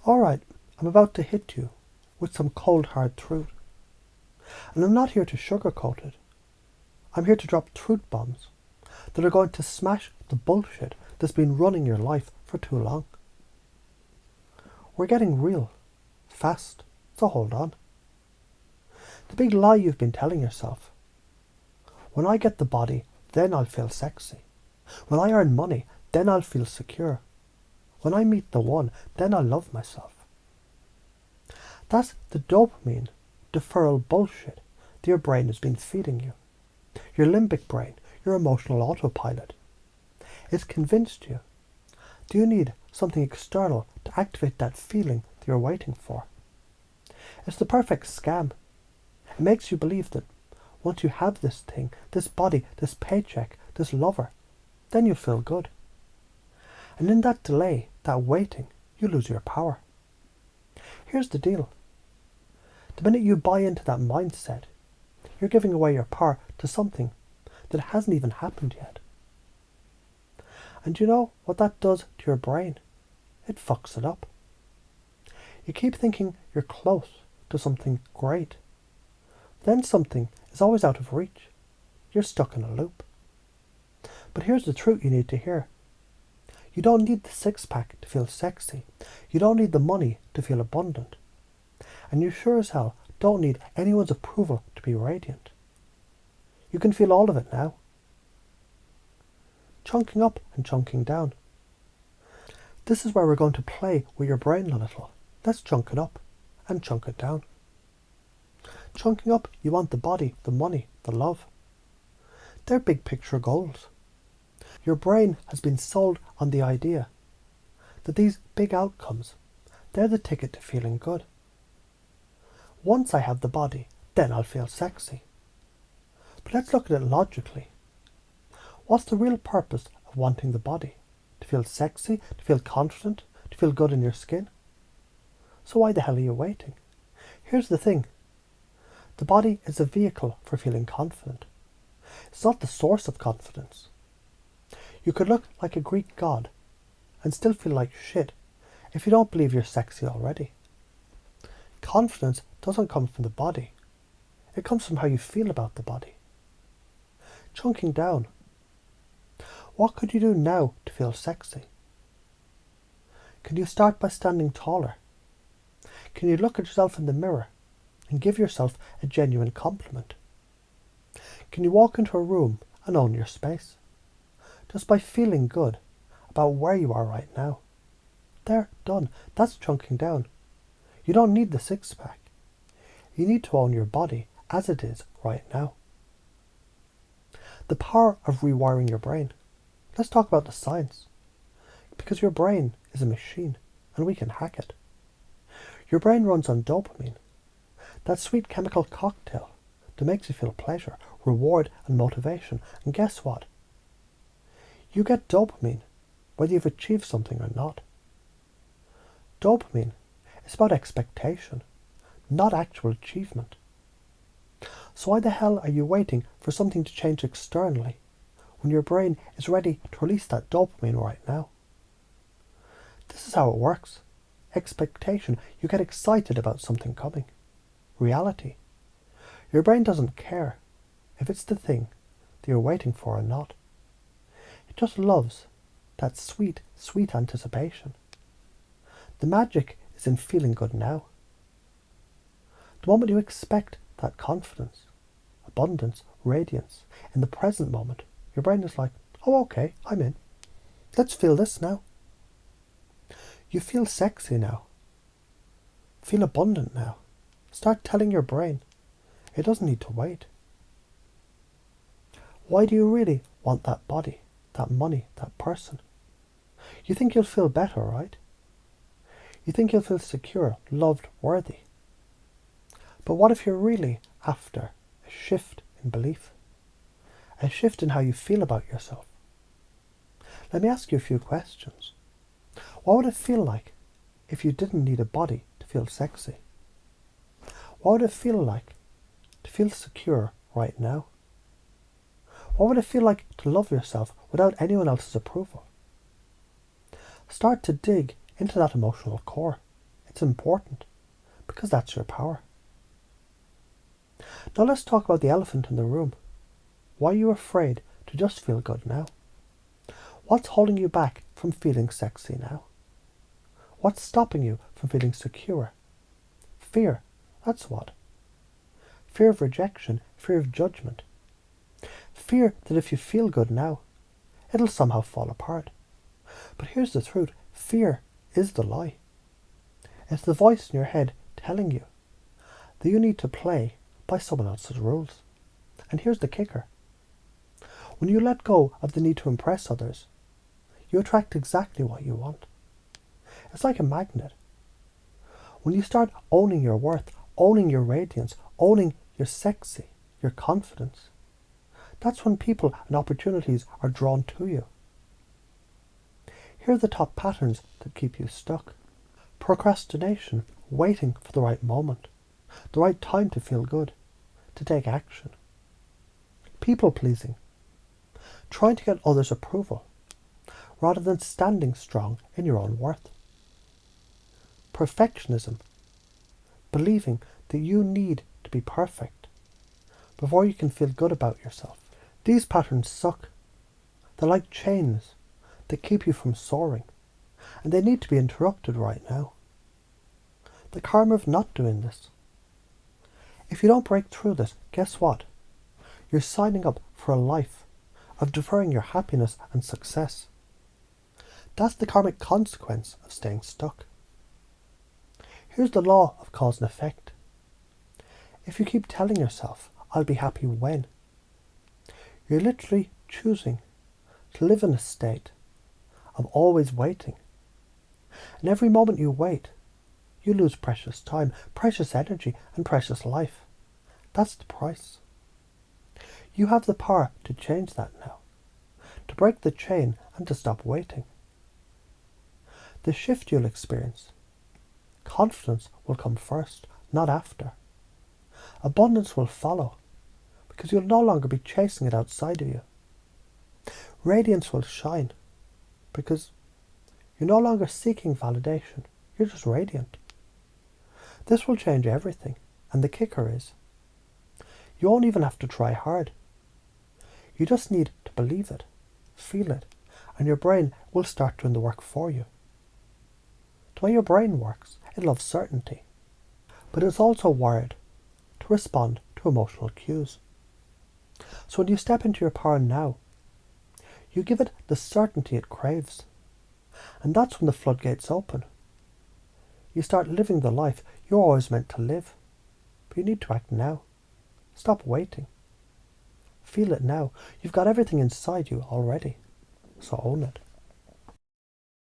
Alright, I'm about to hit you with some cold hard truth. And I'm not here to sugarcoat it. I'm here to drop truth bombs that are going to smash the bullshit that's been running your life for too long. We're getting real, fast, so hold on. The big lie you've been telling yourself. When I get the body, then I'll feel sexy. When I earn money, then I'll feel secure. When I meet the one, then I'll love myself. That's the dopamine deferral bullshit that your brain has been feeding you. Your limbic brain, your emotional autopilot. It's convinced you. Do you need something external to activate that feeling that you're waiting for? It's the perfect scam. It makes you believe that once you have this thing, this body, this paycheck, this lover, then you'll feel good. And in that delay, that waiting, you lose your power. Here's the deal. The minute you buy into that mindset, you're giving away your power to something that hasn't even happened yet. And you know what that does to your brain? It fucks it up. You keep thinking you're close to something great. Then something is always out of reach. You're stuck in a loop. But here's the truth you need to hear. You don't need the six-pack to feel sexy. You don't need the money to feel abundant. And you sure as hell don't need anyone's approval to be radiant. You can feel all of it now. Chunking up and chunking down. This is where we're going to play with your brain a little. Let's chunk it up and chunk it down. Chunking up, you want the body, the money, the love. They're big picture goals. Your brain has been sold on the idea that these big outcomes, they're the ticket to feeling good. Once I have the body, then I'll feel sexy. But let's look at it logically. What's the real purpose of wanting the body? To feel sexy, to feel confident, to feel good in your skin? So why the hell are you waiting? Here's the thing. The body is a vehicle for feeling confident. It's not the source of confidence. You could look like a Greek god and still feel like shit if you don't believe you're sexy already. Confidence doesn't come from the body. It comes from how you feel about the body. Chunking down. What could you do now to feel sexy? Can you start by standing taller? Can you look at yourself in the mirror and give yourself a genuine compliment? Can you walk into a room and own your space? Just by feeling good about where you are right now. There, done. That's chunking down. You don't need the six-pack. You need to own your body as it is right now. The power of rewiring your brain. Let's talk about the science. Because your brain is a machine and we can hack it. Your brain runs on dopamine, that sweet chemical cocktail that makes you feel pleasure, reward and motivation. And guess what? You get dopamine whether you've achieved something or not. Dopamine is about expectation, not actual achievement. So why the hell are you waiting for something to change externally when your brain is ready to release that dopamine right now? This is how it works. Expectation. You get excited about something coming. Reality. Your brain doesn't care if it's the thing that you're waiting for or not. It just loves that sweet, sweet anticipation. The magic is in feeling good now. The moment you expect that confidence, abundance, radiance in the present moment, your brain is like, oh okay, I'm in. Let's feel this now. You feel sexy now. Feel abundant now. Start telling your brain it doesn't need to wait. Why do you really want that body, that money, that person? You think you'll feel better, right? You think you'll feel secure, loved, worthy. But what if you're really after a shift in belief? A shift in how you feel about yourself? Let me ask you a few questions. What would it feel like if you didn't need a body to feel sexy? What would it feel like to feel secure right now? What would it feel like to love yourself without anyone else's approval? Start to dig into that emotional core. It's important because that's your power. Now let's talk about the elephant in the room. Why are you afraid to just feel good now? What's holding you back from feeling sexy now? What's stopping you from feeling secure? Fear, that's what. Fear of rejection, fear of judgment. Fear that if you feel good now, it'll somehow fall apart. But here's the truth, fear is the lie. It's the voice in your head telling you that you need to play by someone else's rules. And here's the kicker. When you let go of the need to impress others, you attract exactly what you want. It's like a magnet. When you start owning your worth, owning your radiance, owning your sexy, your confidence, that's when people and opportunities are drawn to you. Here are the top patterns that keep you stuck. Procrastination, waiting for the right moment, the right time to feel good, to take action. People pleasing, trying to get others' approval, rather than standing strong in your own worth. Perfectionism, believing that you need to be perfect before you can feel good about yourself. These patterns suck. They're like chains that keep you from soaring, and they need to be interrupted right now. The karma of not doing this. If you don't break through this, guess what? You're signing up for a life of deferring your happiness and success. That's the karmic consequence of staying stuck. Here's the law of cause and effect. If you keep telling yourself, I'll be happy when, you're literally choosing to live in a state of always waiting. And every moment you wait, you lose precious time, precious energy, and precious life. That's the price. You have the power to change that now, to break the chain and to stop waiting. The shift you'll experience, confidence will come first, not after. Abundance will follow, because you'll no longer be chasing it outside of you. Radiance will shine, because you're no longer seeking validation, you're just radiant. This will change everything, and the kicker is, you won't even have to try hard. You just need to believe it, feel it, and your brain will start doing the work for you. The way your brain works, it loves certainty, but it's also wired to respond to emotional cues. So when you step into your power now, you give it the certainty it craves, and that's when the floodgates open. You start living the life you're always meant to live, but you need to act now. Stop waiting. Feel it now. You've got everything inside you already, so own it.